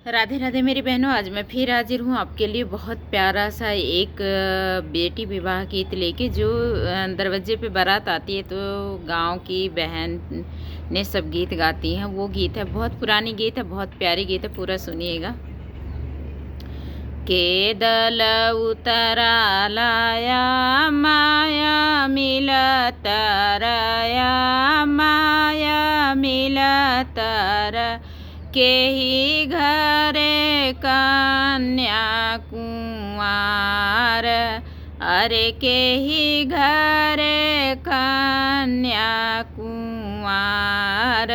राधे राधे मेरी बहनों, आज मैं फिर हाजिर हूँ आपके लिए बहुत प्यारा सा एक बेटी विवाह गीत लेके। जो दरवाजे पे बारात आती है तो गांव की बहन ने सब गीत गाती हैं। वो गीत है, बहुत पुरानी गीत है, बहुत प्यारी गीत है, पूरा सुनिएगा। के दल उतरा लाया माया मिलतरया माया मिलतर के ही घरे कन्या कुंवार। अरे के ही घरे कन्या कुंवार।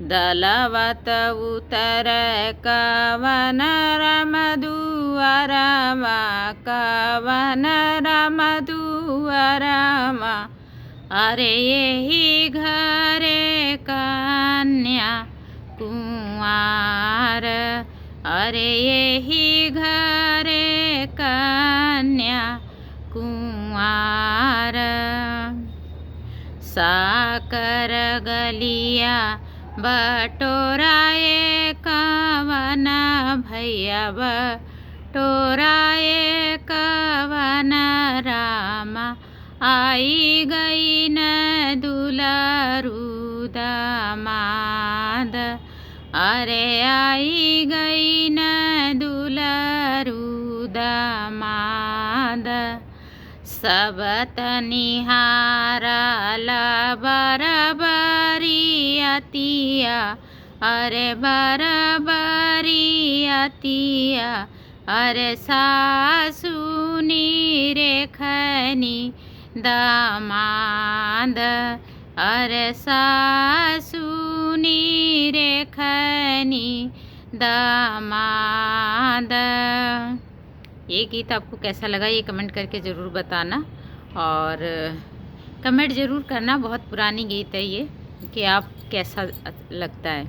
दलवत उतर कवन रमदुअरमा कवन रमदुअरमा। अरे यही घरे कन्या कुंवार। अरे यही घरे कन्या कुंवार। साकर गलिया बटोराए कवन भैया बटोराए कवन रामा। आई गई न दुलारू दामाद। अरे आई गई न दुलारू दामाद। सब तनिहारा बरबरियतिया। अरे बरबरियतिया। अरे सासुनी रेखनी दामाद। अरे सासुनी रेखनी दामाद। ये गीत आपको कैसा लगा ये कमेंट करके ज़रूर बताना, और कमेंट ज़रूर करना। बहुत पुरानी गीत है ये, कि आप कैसा लगता है।